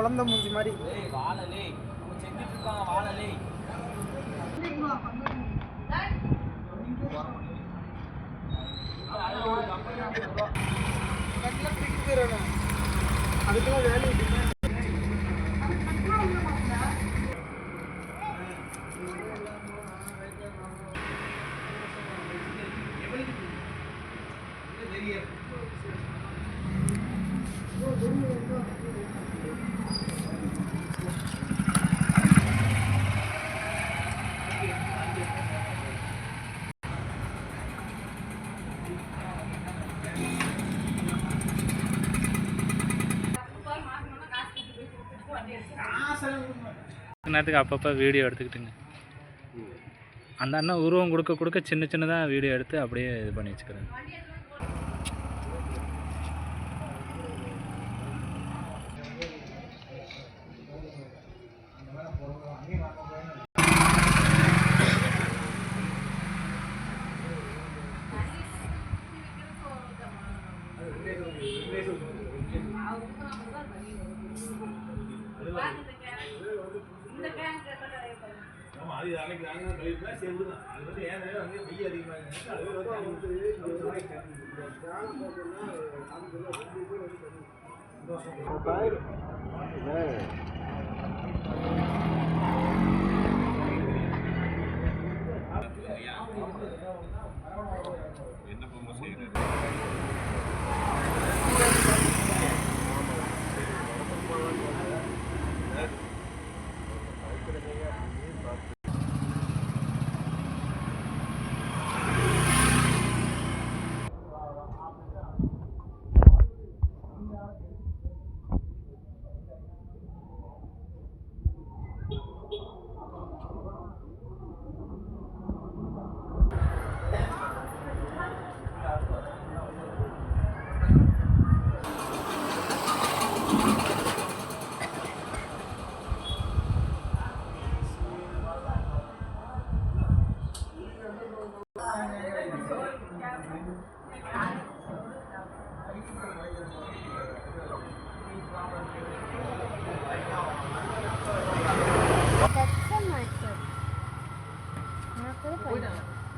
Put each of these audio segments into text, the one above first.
குழந்தை மூஞ்சி மாதிரி. அதுக்கெல்லாம் வேலை நேரத்துக்கு அப்பப்போ வீடியோ எடுத்துக்கிட்டுங்க. அந்த அண்ணன் உருவம் கொடுக்க கொடுக்க சின்ன சின்னதாக வீடியோ எடுத்து அப்படியே இது பண்ணி வச்சுக்கிறேன்.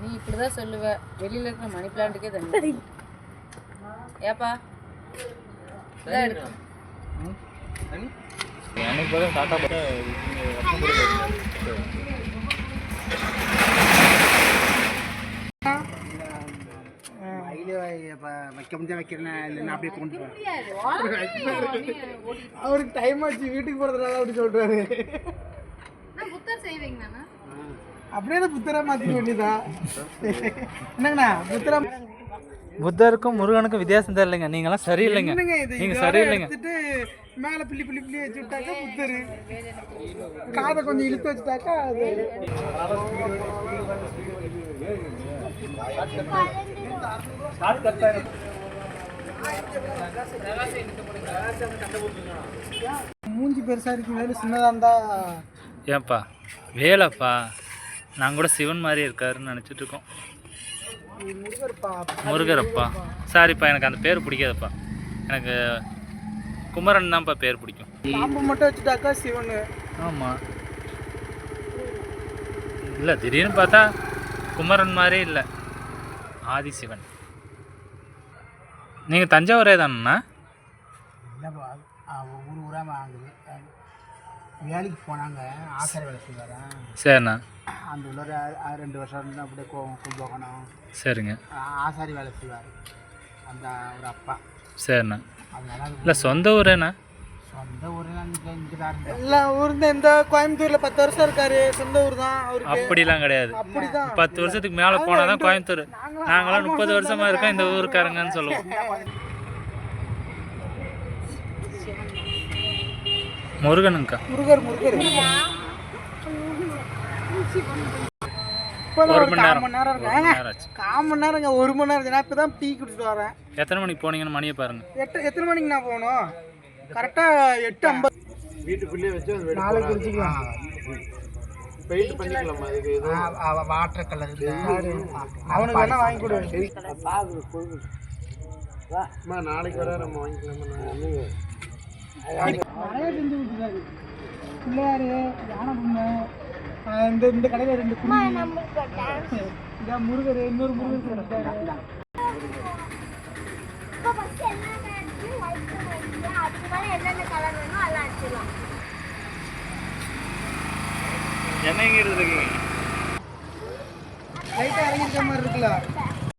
நீ இப்படிதான் சொல்லுவ, வெளியில இருக்கிற மணி பிளான்ட்டுக்கே தண்ணி ஏப்பா இதான் எடுக்கும். வைக்க முடியாது வைக்கிறேன் இல்லைன்னா அப்படியே கொண்டு அவருக்கு டைம் ஆச்சு வீட்டுக்கு போறதுனால அப்படி சொல்றாரு. புத்தர் செய்வீங்கண்ணா அப்படியே புத்தரை மாத்திக்க வேண்டியதா என்னங்கண்ணா? புத்தருக்கும் முருகனுக்கும் வித்தியாசம் தெரியலைங்க. நீங்களாம் சரியில்லைங்க. நீங்க சரியில்லைங்க. மேல பிள்ளி பிள்ளி பிள்ளி வச்சு விட்டாக்கா புத்தரு, காதை கொஞ்சம் இழுத்து வச்சுட்டாக்கா அது மூஞ்சி பெருசா இருக்கு, வேலை சின்னதா இருந்தா. ஏப்பா வேலைப்பா, நாங்கள் கூட சிவன் மாதிரி இருக்காருன்னு நினச்சிட்டு இருக்கோம். முருகரப்பா சாரிப்பா, எனக்கு அந்த பேர் பிடிக்காதுப்பா. எனக்கு குமரன் தான்ப்பா பேர் பிடிக்கும். பாம்பு மட்டும் வச்சுட்டாக்கா சிவன். ஆமாம், இல்லை திடீர்னு பார்த்தா குமரன் மாதிரி இல்லை, ஆதிசிவன். நீங்கள் தஞ்சாவூரே தானண்ணா? இல்லைப்பா, ஊர் ஊராக வாங்குது. வேலைக்கு போனாங்க, ஆசாரி வேலை செய்வார். சரிண்ணா. அந்த உள்ள 2 வருஷம் இருந்தால் அப்படியே போகணும். சரிங்க. ஆசாரி வேலை செய்வார் அந்த ஒரு அப்பா. சரிண்ணா. அதனால இல்லை சொந்த ஊரேண்ணா? சொந்த ஊரெல்லாம் இங்கே தான் எல்லாம் ஊர்ந்து இந்த கோயம்புத்தூரில் 10 வருஷம் இருக்காரு. சொந்த ஊர் தான் அவருக்கு. அப்படிலாம் கிடையாது. அப்படிதான் 10 வருஷத்துக்கு மேலே போனால் தான் கோயம்புத்தூர். நாங்களாம் 30 வருஷமாக இருக்கோம் இந்த ஊருக்காரங்கன்னு சொல்லுவோம். முருகனுங்கக்கா. முருகர் முருகர் ஒரு மணி நேரம். 1 மணி நேரங்க. 1 மணி நேரம். நான் இப்போ தான் டீ குடிச்சிட்டு வரேன். எத்தனை மணிக்கு போனீங்கன்னு மணியை பாருங்க. எத்தனை மணிக்கு நான் போகணும்? கரெக்டாக 8:50. வீட்டுக்குள்ளேயே வச்சு நாளைக்கு குடிச்சிக்கலாம். பெயிண்ட் பண்ணிக்கலாமா? அதுக்கு வாட்டர் கலர் அவனுக்கு வேணா வாங்கி கொடு. நாளைக்கு வர நம்ம வாங்கிக்கலாமா? நிறைய செஞ்சு கொடுத்துருக்காரு. பிள்ளையாரு, யானை பொம்மை, இந்த கடையில் 2 குருவி, இந்த முருகர், இன்னொரு முருகர் இருக்காரு. என்ன இங்கே எடுத்துருக்கீங்க? லைட்டாக இறங்கிருக்க மாதிரி இருக்குல்ல.